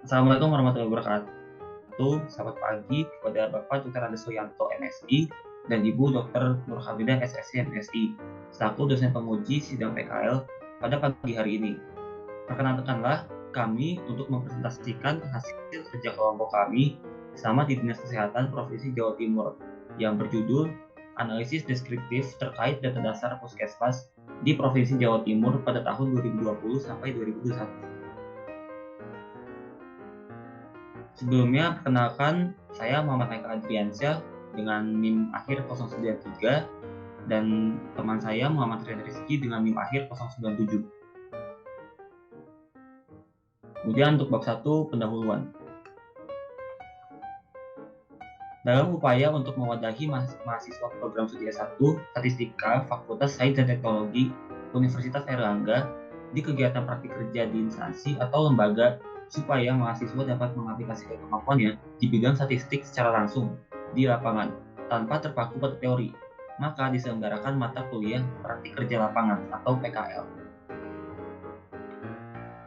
Assalamualaikum warahmatullahi wabarakatuh. Selamat pagi kepada Bapak Dr. Andes Suyanto, MSI, dan Ibu Dr. Nur Hamidah, SSC, MSI, selaku dosen penguji sidang PKL pada pagi hari ini. Perkenalkanlah kami untuk mempresentasikan hasil kerja kelompok kami bersama di Dinas Kesehatan Provinsi Jawa Timur yang berjudul Analisis Deskriptif terkait data dasar Puskesmas di Provinsi Jawa Timur pada tahun 2020 sampai 2021. Sebelumnya, perkenalkan, saya Muhammad Haikal Adriansyah dengan NIM akhir 093 dan teman saya Muhammad Rian Rizky dengan NIM akhir 097. Kemudian untuk bab 1, pendahuluan. Dalam upaya untuk mewadahi mahasiswa program studi S1 Statistika Fakultas Sains dan Teknologi Universitas Airlangga di kegiatan praktik kerja di instansi atau lembaga supaya mahasiswa dapat mengaplikasikan kemampuannya di bidang statistik secara langsung di lapangan tanpa terpaku pada teori, maka diselenggarakan mata kuliah praktik kerja lapangan atau PKL.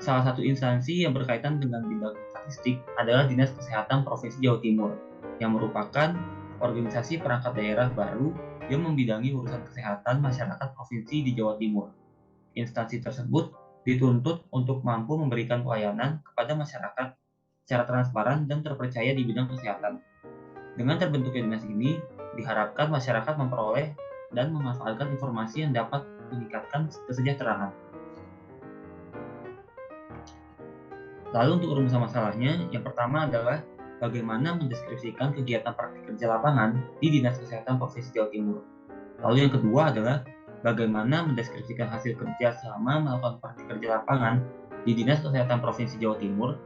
Salah satu instansi yang berkaitan dengan bidang statistik adalah Dinas Kesehatan Provinsi Jawa Timur, yang merupakan organisasi perangkat daerah baru yang membidangi urusan kesehatan masyarakat provinsi di Jawa Timur. Instansi tersebut dituntut untuk mampu memberikan pelayanan kepada masyarakat secara transparan dan terpercaya di bidang kesehatan. Dengan terbentuknya dinas ini, diharapkan masyarakat memperoleh dan memanfaatkan informasi yang dapat meningkatkan kesejahteraan. Lalu untuk rumusan masalahnya, yang pertama adalah bagaimana mendeskripsikan kegiatan praktik kerja lapangan di Dinas Kesehatan Provinsi Jawa Timur. Lalu yang kedua adalah bagaimana mendeskripsikan hasil kerja selama melakukan praktik kerja lapangan di Dinas Kesehatan Provinsi Jawa Timur.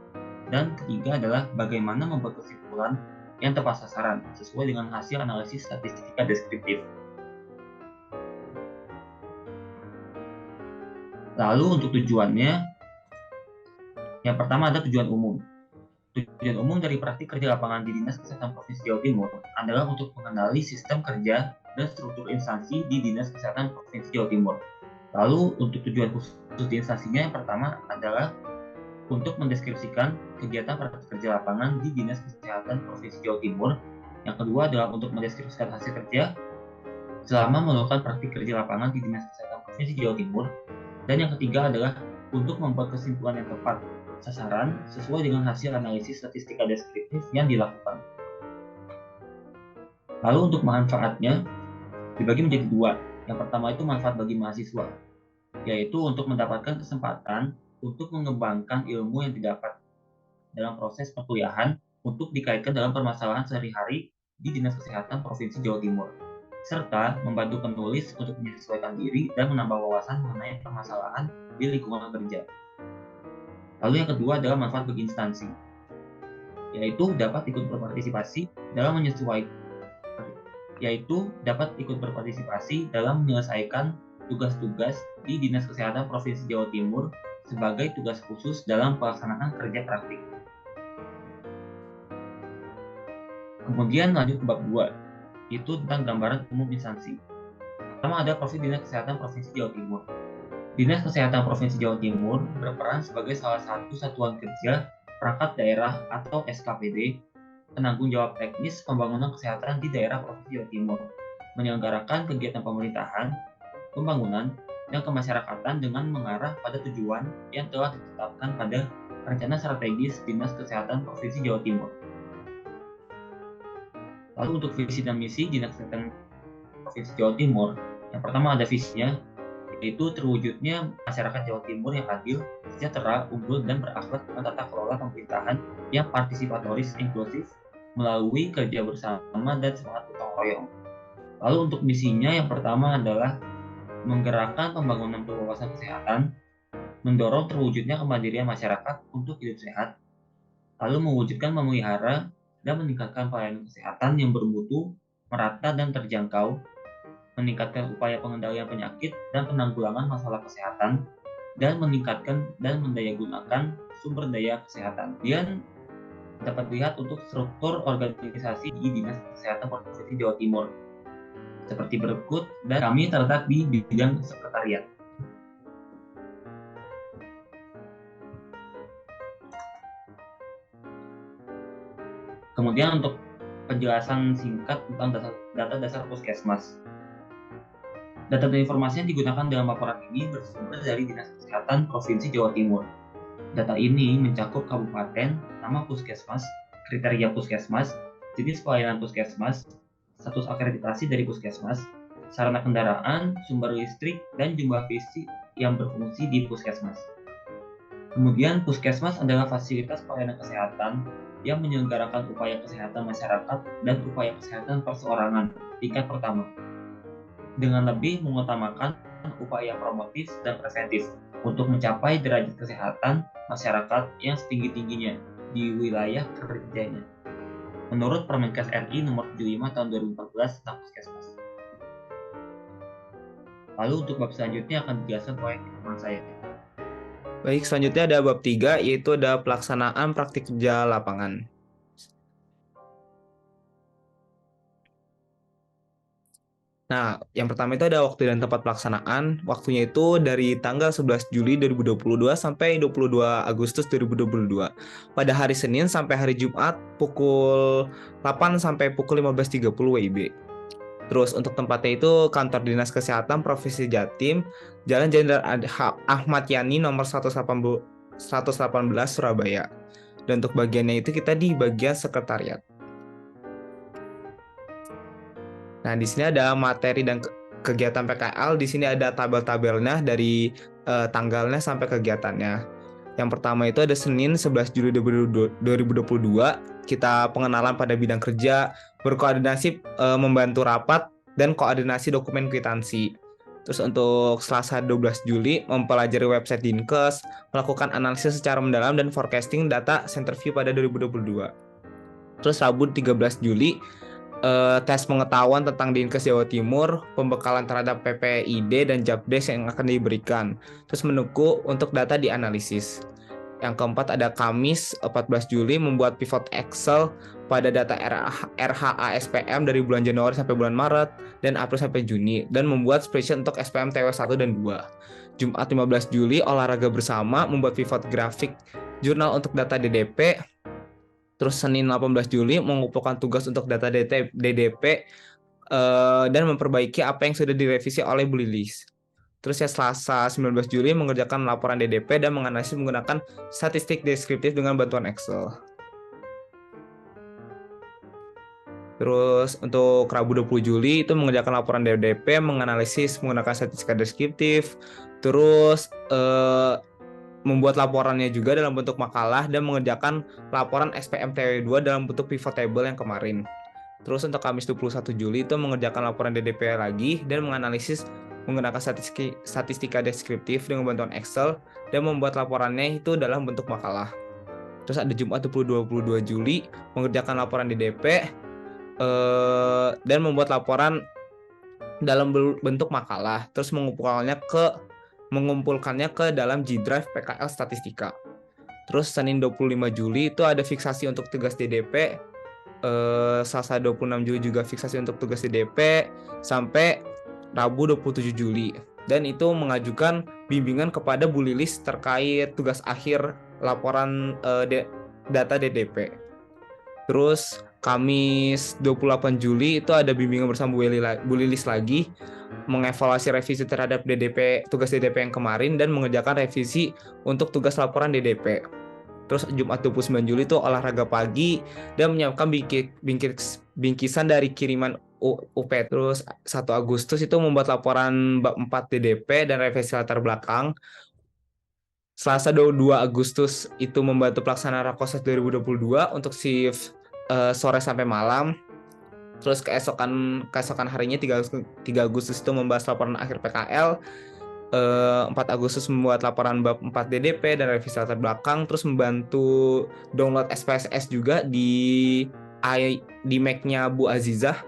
Dan ketiga adalah bagaimana membuat kesimpulan yang tepat sasaran sesuai dengan hasil analisis statistika deskriptif. Lalu untuk tujuannya, yang pertama ada tujuan umum. Tujuan umum dari praktik kerja lapangan di Dinas Kesehatan Provinsi Jawa Timur adalah untuk mengenali sistem kerja dan struktur instansi di Dinas Kesehatan Provinsi Jawa Timur. Lalu untuk tujuan khusus di instansinya yang pertama adalah untuk mendeskripsikan kegiatan praktik kerja lapangan di Dinas Kesehatan Provinsi Jawa Timur. Yang kedua adalah untuk mendeskripsikan hasil kerja selama melakukan praktik kerja lapangan di Dinas Kesehatan Provinsi Jawa Timur. Dan yang ketiga adalah untuk membuat kesimpulan yang tepat sasaran sesuai dengan hasil analisis statistika deskriptif yang dilakukan. Lalu untuk manfaatnya dibagi menjadi dua. Yang pertama itu manfaat bagi mahasiswa, yaitu untuk mendapatkan kesempatan untuk mengembangkan ilmu yang didapat dalam proses perkuliahan untuk dikaitkan dalam permasalahan sehari-hari di Dinas Kesehatan Provinsi Jawa Timur, serta membantu penulis untuk menyesuaikan diri dan menambah wawasan mengenai permasalahan di lingkungan kerja. Lalu yang kedua adalah manfaat bagi instansi, yaitu dapat ikut berpartisipasi dalam menyelesaikan tugas-tugas di Dinas Kesehatan Provinsi Jawa Timur sebagai tugas khusus dalam pelaksanaan kerja praktik. Kemudian lanjut ke bab 2, itu tentang gambaran umum instansi. Pertama ada Profil Dinas Kesehatan Provinsi Jawa Timur. Dinas Kesehatan Provinsi Jawa Timur berperan sebagai salah satu satuan kerja perangkat daerah atau SKPD, penanggung jawab teknis pembangunan kesehatan di daerah Provinsi Jawa Timur, menyelenggarakan kegiatan pemerintahan, pembangunan, dan kemasyarakatan dengan mengarah pada tujuan yang telah ditetapkan pada Rencana Strategis Dinas Kesehatan Provinsi Jawa Timur. Lalu untuk visi dan misi Dinas Kesehatan Provinsi Jawa Timur, yang pertama ada visinya, yaitu terwujudnya masyarakat Jawa Timur yang adil, sejahtera, unggul, dan berakhlak dengan tata kelola pemerintahan yang partisipatoris, inklusif, melalui kerja bersama dan semangat gotong royong. Lalu untuk misinya yang pertama adalah menggerakkan pembangunan berwawasan kesehatan, mendorong terwujudnya kemandirian masyarakat untuk hidup sehat, lalu mewujudkan memelihara dan meningkatkan pelayanan kesehatan yang bermutu, merata, dan terjangkau, meningkatkan upaya pengendalian penyakit dan penanggulangan masalah kesehatan, dan meningkatkan dan mendayagunakan sumber daya kesehatan. Dan dapat dilihat untuk struktur organisasi di Dinas Kesehatan Provinsi Jawa Timur seperti berikut, dan kami terletak di bidang sekretariat. Kemudian untuk penjelasan singkat tentang data dasar puskesmas. Data dan informasi yang digunakan dalam laporan ini bersumber dari Dinas Kesehatan Provinsi Jawa Timur. Data ini mencakup kabupaten, nama puskesmas, kriteria puskesmas, jenis pelayanan puskesmas, status akreditasi dari puskesmas, sarana kendaraan, sumber listrik, dan jumlah fisik yang berfungsi di puskesmas. Kemudian, puskesmas adalah fasilitas pelayanan kesehatan yang menyelenggarakan upaya kesehatan masyarakat dan upaya kesehatan perseorangan tingkat pertama, dengan lebih mengutamakan upaya promotif dan preventif untuk mencapai derajat kesehatan masyarakat yang setinggi-tingginya di wilayah kerjanya. Menurut Permenkes RI nomor 75 tahun 2014 tentang puskesmas. Lalu untuk bab selanjutnya akan dijelaskan oleh teman saya. Baik, selanjutnya ada bab 3, yaitu ada pelaksanaan praktik kerja lapangan. Nah, yang pertama itu ada waktu dan tempat pelaksanaan. Waktunya itu dari tanggal 11 Juli 2022 sampai 22 Agustus 2022. Pada hari Senin sampai hari Jumat pukul 8 sampai pukul 15.30 WIB. Terus untuk tempatnya itu Kantor Dinas Kesehatan Provinsi Jatim, Jalan Jenderal Ahmad Yani nomor 118 Surabaya. Dan untuk bagiannya itu kita di bagian sekretariat. Nah, di sini ada materi dan kegiatan PKL. Di sini ada tabel-tabelnya dari tanggalnya sampai kegiatannya. Yang pertama itu ada Senin 11 Juli 2022, kita pengenalan pada bidang kerja, berkoordinasi membantu rapat, dan koordinasi dokumen kwitansi. Terus untuk Selasa 12 Juli, mempelajari website Dinkes, melakukan analisis secara mendalam dan forecasting data Centerview pada 2022. Terus Rabu 13 Juli, tes pengetahuan tentang Dinkes Jawa Timur, pembekalan terhadap PPID dan Jabdes yang akan diberikan. Terus menunggu untuk data dianalisis. Yang keempat ada Kamis 14 Juli membuat pivot Excel pada data RHA SPM dari bulan Januari sampai bulan Maret dan April sampai Juni, dan membuat spreadsheet untuk SPM TW 1 dan 2. Jumat 15 Juli olahraga bersama membuat pivot grafik jurnal untuk data DDP. Terus Senin 18 Juli mengumpulkan tugas untuk data DDP dan memperbaiki apa yang sudah direvisi oleh Bu Lilis. Terus ya Selasa 19 Juli mengerjakan laporan DDP dan menganalisis menggunakan statistik deskriptif dengan bantuan Excel. Terus untuk Rabu 20 Juli itu mengerjakan laporan DDP, menganalisis menggunakan statistika deskriptif. Terus membuat laporannya juga dalam bentuk makalah dan mengerjakan laporan SPM TW2 dalam bentuk pivot table yang kemarin. Terus untuk Kamis 21 Juli itu mengerjakan laporan DDP lagi dan menganalisis menggunakan statistika deskriptif dengan bantuan Excel dan membuat laporannya itu dalam bentuk makalah. Terus ada Jumat 22 Juli mengerjakan laporan DDP dan membuat laporan dalam bentuk makalah, terus mengumpulkannya ke dalam G Drive PKL Statistika. Terus Senin 25 Juli itu ada fiksasi untuk tugas DDP. Selasa 26 Juli juga fiksasi untuk tugas DDP sampai Rabu 27 Juli. Dan itu mengajukan bimbingan kepada Bu Lilis terkait tugas akhir laporan data DDP. Terus Kamis 28 Juli itu ada bimbingan bersama Bu Lilis lagi, mengevaluasi revisi terhadap tugas DDP yang kemarin dan mengerjakan revisi untuk tugas laporan DDP. Terus Jumat 29 Juli itu olahraga pagi dan menyiapkan bingkisan dari kiriman UP. Terus 1 Agustus itu membuat laporan bab 4 DDP dan revisi latar belakang. Selasa 22 Agustus itu membantu pelaksanaan Rakosas 2022 untuk shift sore sampai malam. Terus keesokan harinya 3 Agustus itu membahas laporan akhir PKL. 4 Agustus membuat laporan bab 4 DDP dan revisi latar belakang. Terus membantu download SPSS juga di Mac-nya Bu Azizah.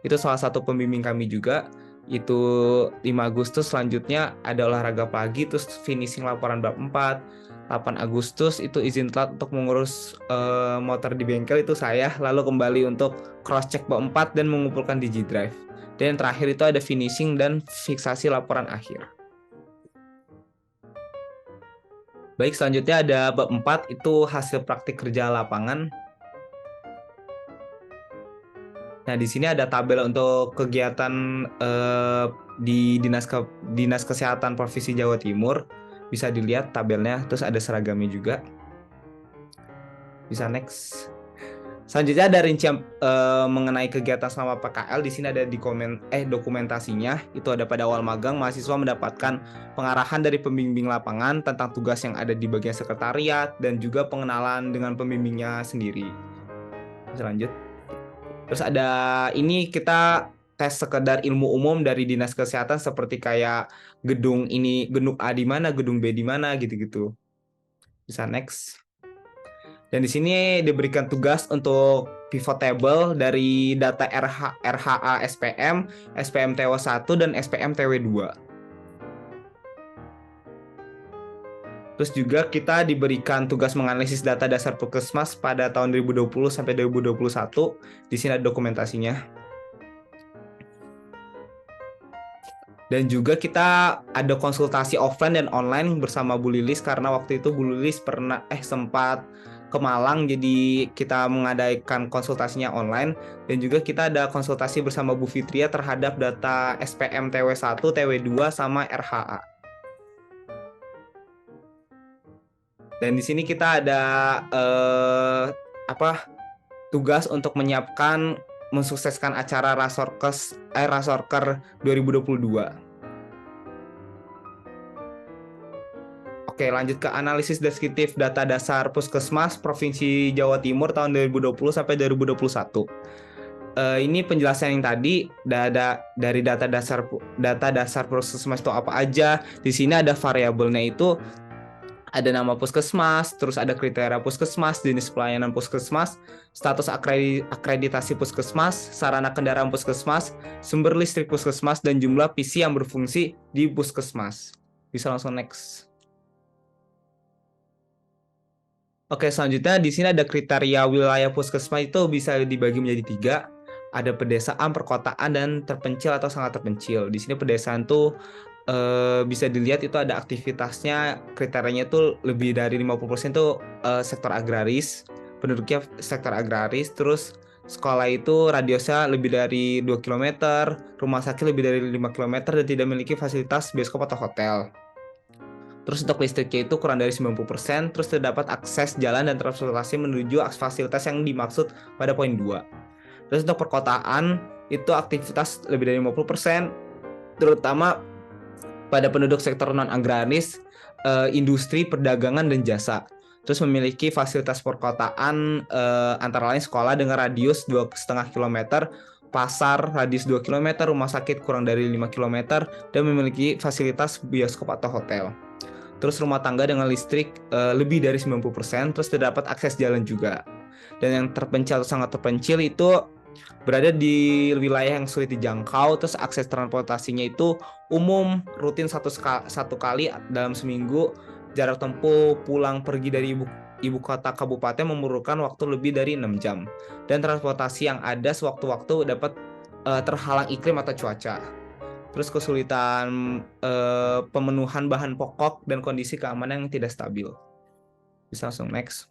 Itu salah satu pembimbing kami juga. Itu 5 Agustus selanjutnya ada olahraga pagi, terus finishing laporan bab 4. 8 Agustus itu izin telat untuk mengurus motor di bengkel, itu saya, lalu kembali untuk cross check bab 4 dan mengumpulkan di G Drive. Dan yang terakhir itu ada finishing dan fiksasi laporan akhir. Baik, selanjutnya ada bab 4 itu hasil praktik kerja lapangan. Nah, di sini ada tabel untuk kegiatan di Dinas Kesehatan Provinsi Jawa Timur. Bisa dilihat tabelnya, terus ada seragamnya juga. Bisa next. Selanjutnya ada rincian mengenai kegiatan selama PKL. Di sini ada dokumentasinya. Itu ada pada awal magang, mahasiswa mendapatkan pengarahan dari pembimbing lapangan tentang tugas yang ada di bagian sekretariat dan juga pengenalan dengan pembimbingnya sendiri. Lanjut. Terus ada ini kita tes sekedar ilmu umum dari Dinas Kesehatan seperti kayak gedung A di mana, gedung B di mana gitu-gitu. Bisa next. Dan di sini diberikan tugas untuk pivot table dari data RHA SPM, SPM TW1 dan SPM TW2. Terus juga kita diberikan tugas menganalisis data dasar Puskesmas pada tahun 2020 sampai 2021. Di sini ada dokumentasinya. Dan juga kita ada konsultasi offline dan online bersama Bu Lilis karena waktu itu Bu Lilis sempat ke Malang, jadi kita mengadakan konsultasinya online. Dan juga kita ada konsultasi bersama Bu Fitria terhadap data SPM TW1, TW2 sama RHA. Dan di sini kita ada tugas untuk mensukseskan acara Rasorker 2022. Oke, lanjut ke analisis deskriptif data dasar Puskesmas Provinsi Jawa Timur tahun 2020 sampai 2021. Ini penjelasan yang tadi dari data dasar Puskesmas itu apa aja. Di sini ada variabelnya, itu ada nama Puskesmas, terus ada kriteria Puskesmas, jenis pelayanan Puskesmas, status akreditasi Puskesmas, sarana kendaraan Puskesmas, sumber listrik Puskesmas, dan jumlah PC yang berfungsi di Puskesmas. Bisa langsung next. Oke, selanjutnya di sini ada kriteria wilayah Puskesmas, itu bisa dibagi menjadi 3. Ada pedesaan, perkotaan, dan terpencil atau sangat terpencil. Di sini pedesaan tuh bisa dilihat itu ada aktivitasnya, kriterianya tuh lebih dari 50% tuh sektor agraris, penduduknya sektor agraris. Terus sekolah itu radiusnya lebih dari 2 km, rumah sakit lebih dari 5 km, dan tidak memiliki fasilitas bioskop atau hotel. Terus untuk listriknya itu kurang dari 90%, terus terdapat akses jalan dan transportasi menuju fasilitas yang dimaksud pada poin 2. Terus untuk perkotaan itu aktivitas lebih dari 50%, terutama pada penduduk sektor non-agraris, industri, perdagangan, dan jasa. Terus memiliki fasilitas perkotaan antara lain sekolah dengan radius 2,5 km, pasar radius 2 km, rumah sakit kurang dari 5 km, dan memiliki fasilitas bioskop atau hotel. Terus rumah tangga dengan listrik lebih dari 90%, terus terdapat akses jalan juga. Dan yang terpencil atau sangat terpencil itu berada di wilayah yang sulit dijangkau, terus akses transportasinya itu umum, rutin satu kali dalam seminggu, jarak tempuh pulang pergi dari ibu kota kabupaten memerlukan waktu lebih dari 6 jam, dan transportasi yang ada sewaktu-waktu dapat terhalang iklim atau cuaca. Terus kesulitan pemenuhan bahan pokok dan kondisi keamanan yang tidak stabil. Bisa langsung next.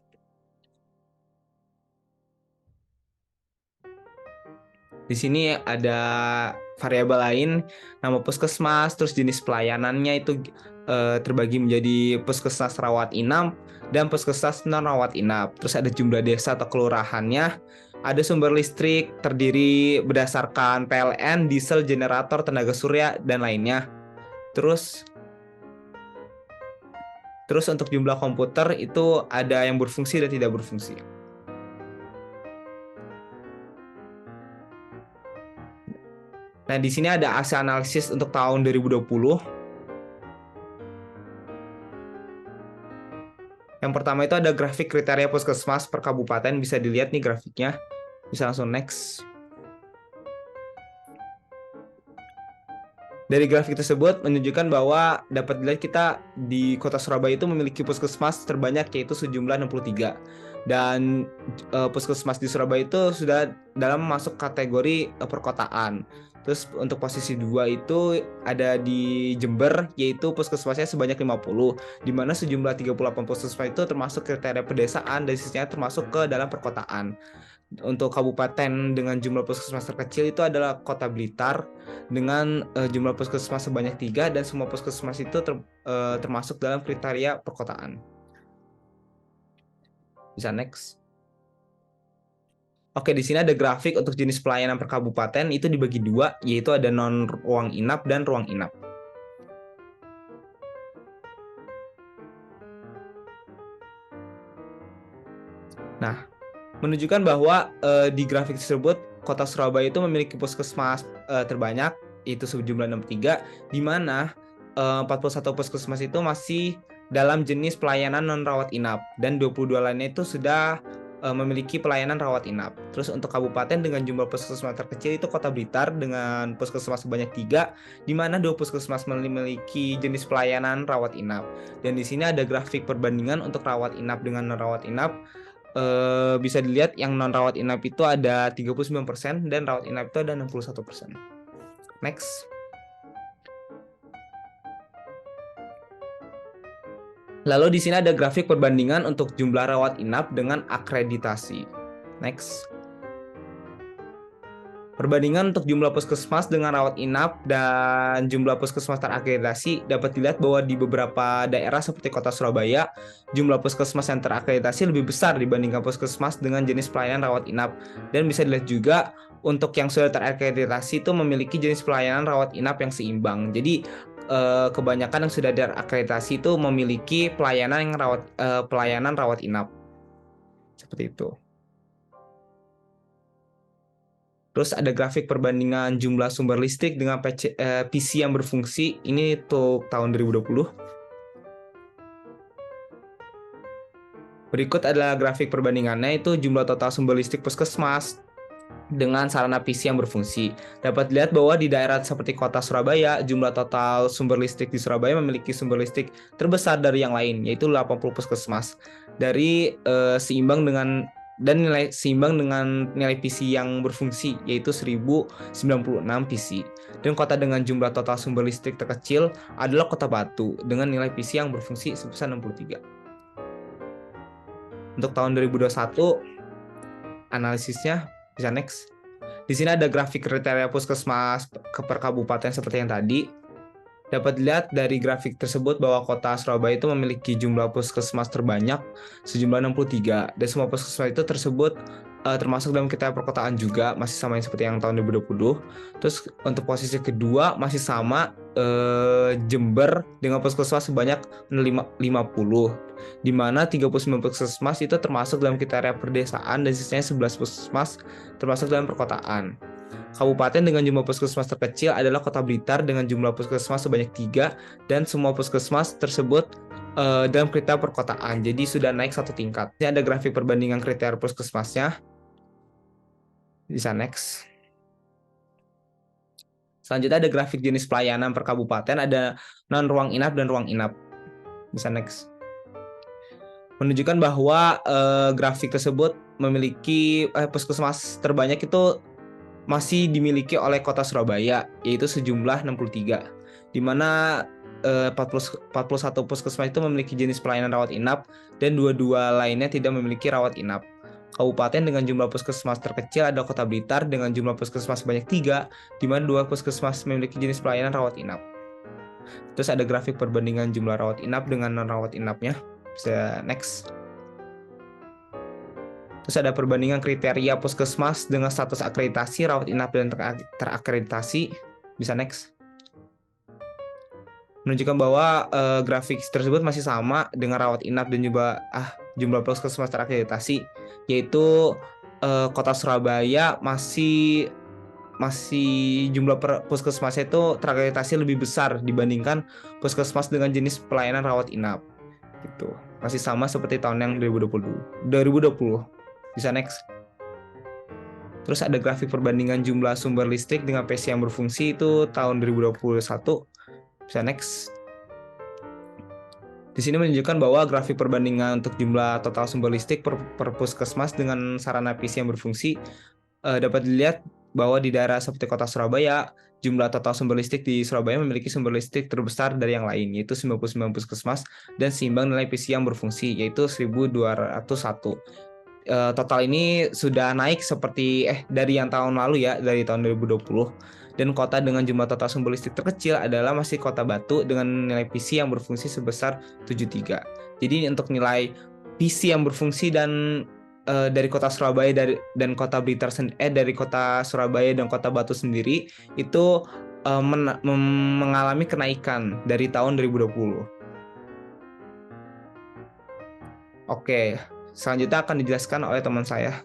Di sini ada variabel lain, nama Puskesmas, terus jenis pelayanannya itu terbagi menjadi Puskesmas rawat inap dan Puskesmas non rawat inap. Terus ada jumlah desa atau kelurahannya, ada sumber listrik terdiri berdasarkan PLN, diesel, generator, tenaga surya, dan lainnya. Terus untuk jumlah komputer itu ada yang berfungsi dan tidak berfungsi. Nah, di sini ada hasil analisis untuk tahun 2020. Yang pertama itu ada grafik kriteria Puskesmas per kabupaten, bisa dilihat nih grafiknya. Bisa langsung next. Dari grafik tersebut menunjukkan bahwa dapat dilihat kita di Kota Surabaya itu memiliki puskesmas terbanyak, yaitu sejumlah 63. Dan puskesmas di Surabaya itu sudah dalam masuk kategori perkotaan. Terus untuk posisi 2 itu ada di Jember, yaitu puskesmasnya sebanyak 50, di mana sejumlah 38 puskesmas itu termasuk kriteria pedesaan dan sisanya termasuk ke dalam perkotaan. Untuk kabupaten dengan jumlah puskesmas terkecil itu adalah Kota Blitar dengan jumlah puskesmas sebanyak 3 dan semua puskesmas itu termasuk dalam kriteria perkotaan. Bisa next. Oke, di sini ada grafik untuk jenis pelayanan per kabupaten itu dibagi dua, yaitu ada non ruang inap dan ruang inap. Nah, menunjukkan bahwa di grafik tersebut Kota Surabaya itu memiliki puskesmas terbanyak, yaitu sejumlah 63, di mana 41 puskesmas itu masih dalam jenis pelayanan non rawat inap dan 22 lainnya itu sudah memiliki pelayanan rawat inap. Terus untuk kabupaten dengan jumlah puskesmas terkecil itu Kota Blitar dengan puskesmas sebanyak 3, di mana 2 puskesmas memiliki jenis pelayanan rawat inap. Dan di sini ada grafik perbandingan untuk rawat inap dengan non rawat inap. Bisa dilihat yang non rawat inap itu ada 39% dan rawat inap itu ada 61%. Next. Lalu di sini ada grafik perbandingan untuk jumlah rawat inap dengan akreditasi. Next. Perbandingan untuk jumlah puskesmas dengan rawat inap dan jumlah puskesmas terakreditasi dapat dilihat bahwa di beberapa daerah seperti Kota Surabaya, jumlah puskesmas yang terakreditasi lebih besar dibandingkan puskesmas dengan jenis pelayanan rawat inap. Dan bisa dilihat juga untuk yang sudah terakreditasi itu memiliki jenis pelayanan rawat inap yang seimbang. Jadi kebanyakan yang sudah terakreditasi itu memiliki pelayanan rawat inap. Seperti itu. Terus ada grafik perbandingan jumlah sumber listrik dengan PC yang berfungsi. Ini untuk tahun 2020. Berikut adalah grafik perbandingannya, itu jumlah total sumber listrik puskesmas dengan sarana PC yang berfungsi. Dapat dilihat bahwa di daerah seperti Kota Surabaya, jumlah total sumber listrik di Surabaya memiliki sumber listrik terbesar dari yang lain, yaitu 80 puskesmas. Dari seimbang dengan nilai PC yang berfungsi, yaitu 1096 PC. Dan kota dengan jumlah total sumber listrik terkecil adalah Kota Batu dengan nilai PC yang berfungsi sebesar 63. Untuk tahun 2021, analisisnya bisa next. Di sini ada grafik kriteria puskesmas per kabupaten seperti yang tadi. Dapat dilihat dari grafik tersebut bahwa Kota Surabaya itu memiliki jumlah puskesmas terbanyak sejumlah 63, dan semua puskesmas itu tersebut termasuk dalam kriteria perkotaan juga, masih sama seperti yang tahun 2020. Terus untuk posisi kedua masih sama Jember dengan puskesmas sebanyak 50, di mana 39 puskesmas itu termasuk dalam kriteria perdesaan dan sisanya 11 puskesmas termasuk dalam perkotaan. Kabupaten dengan jumlah puskesmas terkecil adalah Kota Blitar dengan jumlah puskesmas sebanyak 3, dan semua puskesmas tersebut dalam kriteria perkotaan, jadi sudah naik satu tingkat. Ini ada grafik perbandingan kriteria puskesmasnya. Bisa next. Selanjutnya ada grafik jenis pelayanan per kabupaten, ada non ruang inap dan ruang inap. Bisa next. Menunjukkan bahwa grafik tersebut memiliki puskesmas terbanyak itu masih dimiliki oleh Kota Surabaya, yaitu sejumlah 63, di mana 41 puskesmas itu memiliki jenis pelayanan rawat inap dan 22 lainnya tidak memiliki rawat inap. Kabupaten dengan jumlah puskesmas terkecil adalah Kota Blitar dengan jumlah puskesmas sebanyak 3, di mana 2 puskesmas memiliki jenis pelayanan rawat inap. Terus ada grafik perbandingan jumlah rawat inap dengan non rawat inapnya. Bisa next. Terus ada perbandingan kriteria puskesmas dengan status akreditasi, rawat inap, dan terakreditasi. Bisa next. Menunjukkan bahwa grafik tersebut masih sama dengan rawat inap dan juga jumlah puskesmas terakreditasi, yaitu Kota Surabaya masih jumlah puskesmasnya itu terakreditasi lebih besar dibandingkan puskesmas dengan jenis pelayanan rawat inap. Gitu. Masih sama seperti tahun yang 2020. Bisa next. Terus ada grafik perbandingan jumlah sumber listrik dengan PC yang berfungsi itu tahun 2021. Bisa next. Di sini menunjukkan bahwa grafik perbandingan untuk jumlah total sumber listrik per puskesmas dengan sarana PC yang berfungsi dapat dilihat bahwa di daerah seperti Kota Surabaya, jumlah total sumber listrik di Surabaya memiliki sumber listrik terbesar dari yang lain, yaitu 99 puskesmas, dan seimbang nilai PC yang berfungsi, yaitu 1201. total ini sudah naik seperti dari yang tahun lalu ya, dari tahun 2020. Dan kota dengan jumlah total sumber listrik terkecil adalah masih Kota Batu dengan nilai PC yang berfungsi sebesar 73. Jadi untuk nilai PC yang berfungsi dan dari Kota Surabaya dan Kota Blitar dari Kota Surabaya dan Kota Batu sendiri itu mengalami kenaikan dari tahun 2020. Oke, selanjutnya akan dijelaskan oleh teman saya.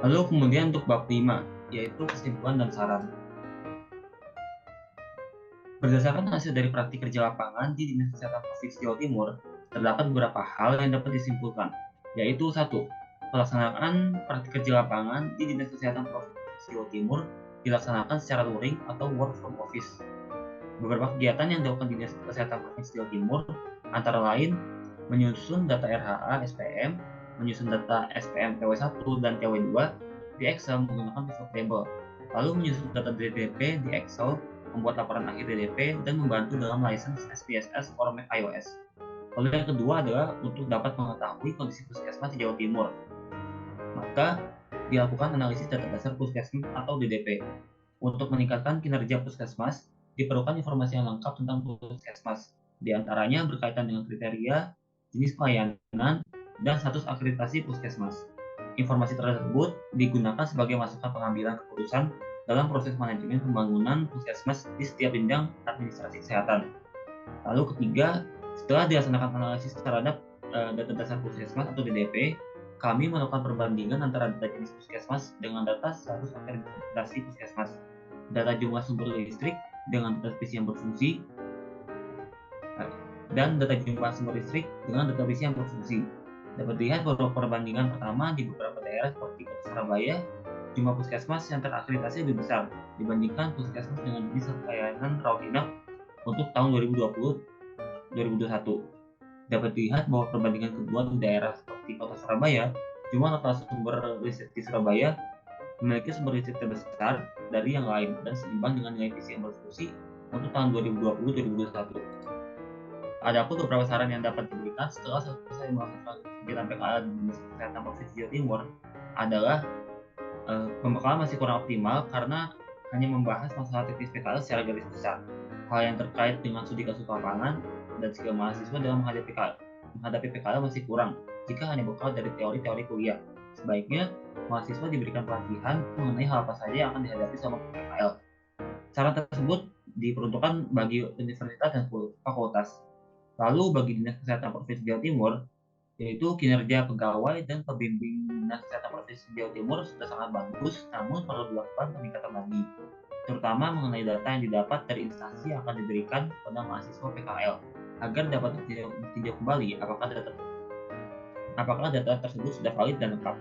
Lalu kemudian untuk bab 5, yaitu kesimpulan dan saran. Berdasarkan hasil dari praktik kerja lapangan di Dinas Kesehatan Provinsi Jawa Timur, terdapat beberapa hal yang dapat disimpulkan, yaitu 1. Pelaksanaan praktik kerja lapangan di Dinas Kesehatan Provinsi Jawa Timur dilaksanakan secara luring atau work from office. Beberapa kegiatan yang dilakukan Dinas Kesehatan Provinsi Jawa Timur antara lain menyusun data RHA SPM, menyusun data SPM TW1 dan TW2 di Excel menggunakan pivot table, lalu menyusun data DDP di Excel, membuat laporan akhir DDP, dan membantu dalam license SPSS for Mac iOS. Lalu yang kedua adalah untuk dapat mengetahui kondisi puskesmas di Jawa Timur. Maka dilakukan analisis data dasar puskesmas atau DDP. Untuk meningkatkan kinerja puskesmas, diperlukan informasi yang lengkap tentang puskesmas. Di antaranya berkaitan dengan kriteria, jenis pelayanan, dan status akreditasi puskesmas. Informasi tersebut digunakan sebagai masukan pengambilan keputusan dalam proses manajemen pembangunan puskesmas di setiap jenjang administrasi kesehatan. Lalu ketiga, setelah dilaksanakan analisis terhadap data dasar puskesmas atau DDP, kami melakukan perbandingan antara data jenis puskesmas dengan data status akreditasi puskesmas, data jumlah sumber listrik dengan data PC yang berfungsi, dan data jumlah sumber listrik dengan data PC yang berfungsi. Dapat dilihat bahwa perbandingan pertama di beberapa daerah seperti Kota Surabaya, jumlah puskesmas yang terakreditasi lebih besar dibandingkan puskesmas dengan jenis pelayanan rawat inap untuk tahun 2020-2021. Dapat dilihat bahwa perbandingan kedua di daerah seperti Kota Surabaya, jumlah total sumber listrik di Surabaya memiliki sumber listrik terbesar dari yang lain dan seimbang dengan nilai PC yang berfungsi untuk tahun 2020-2021. Ada pun beberapa saran yang dapat diberikan setelah selesai melakukan kegiatan PKL di Dinas Kesehatan Provinsi Jawa Timur adalah pembekalan masih kurang optimal karena hanya membahas masalah teknis PKL secara garis besar. Hal yang terkait dengan studi kasus lapangan dan skill mahasiswa dalam menghadapi PKL masih kurang jika hanya bekal dari teori-teori kuliah. Sebaiknya mahasiswa diberikan pelatihan mengenai hal apa saja yang akan dihadapi selama PKL. Saran tersebut diperuntukkan bagi universitas dan fakultas. Lalu bagi Dinas Kesehatan Provinsi Jawa Timur, yaitu kinerja pegawai dan pembimbing Dinas Kesehatan Provinsi Jawa Timur sudah sangat bagus, namun perlu dilakukan peningkatan lagi, terutama mengenai data yang didapat dari instansi yang akan diberikan kepada mahasiswa PKL, agar dapat ditinjau kembali apakah data tersebut sudah valid dan lengkap.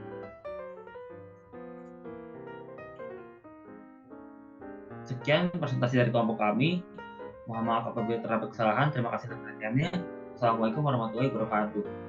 Sekian presentasi dari kelompok kami. Mohon maaf apabila terdapat kesalahan. Terima kasih atas perhatiannya. Assalamualaikum warahmatullahi wabarakatuh.